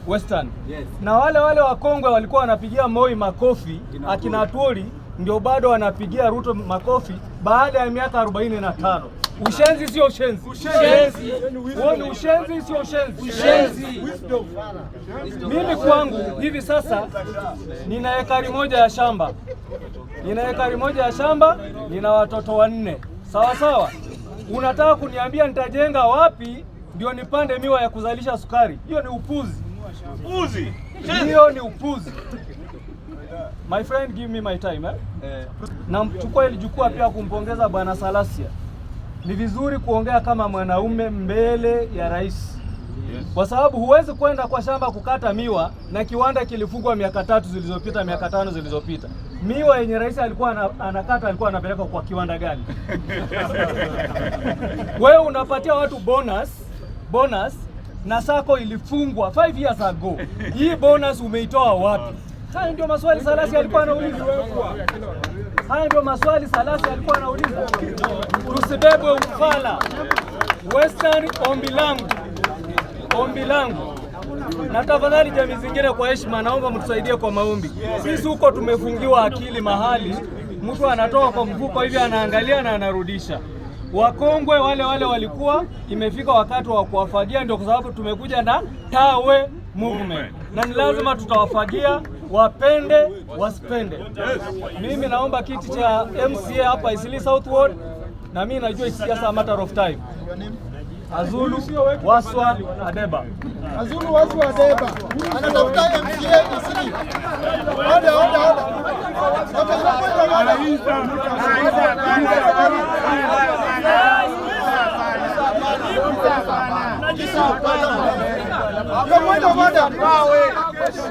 Western. Yes. Na wale wakongwe walikuwa wanapigia Moi makofi, akina Atwoli ndio bado wanapigia Ruto makofi baada ya miaka 45. Ushenzi sio ushenzi. Ushenzi. Ni ushenzi sio ushenzi. Ushenzi. Mimi kwangu hivi sasa nina ekari moja ya shamba. Nina watoto 4. Sawa sawa. Unataka kuniambia nitajenga wapi ndio nipande miwa ya kuzalisha sukari? Hiyo ni upuzi. Hiyo ni upuzi. My friend, give me my time Na mchukua ile jukwaa pia kumpongeza Bwana Salasia. Ni vizuri kuongea kama mwanaume mbele ya rais. Kwa sababu huwezi kwenda kwa shamba kukata miwa na kiwanda kilifungwa miaka 3 zilizopita, miaka 5 zilizopita. Miwa yenye rais alikuwa anakata alikuwa anapeleka kwa kiwanda gani? Wewe unapatia watu bonus na sako ilifungwa 5 years ago. Hii bonus umeitoa wapi? Haya ndio maswali Salasia alikuwa anauliza. Tusibebwe ufala. Western, ombi langu. Na tafadhali jamii zingine kwa heshima naomba mtusaidie kwa maombi. Sisi huko tumefungiwa akili mahali mtu anatoa kwa mfuko hivi anaangalia na anarudisha. Wakongwe wale walikuwa imefika wakati wa kuwafagia, ndio kwa sababu tumekuja na Tawe movement. Na ni lazima tutawafagia, wapende wasipende. Mimi naomba kiti cha MCA hapa Eastleigh South Ward, na mimi najua it's just a matter of time. Azulu Waswa Adeba. Anatafuta MCA Eastleigh.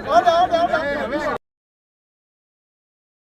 Oda.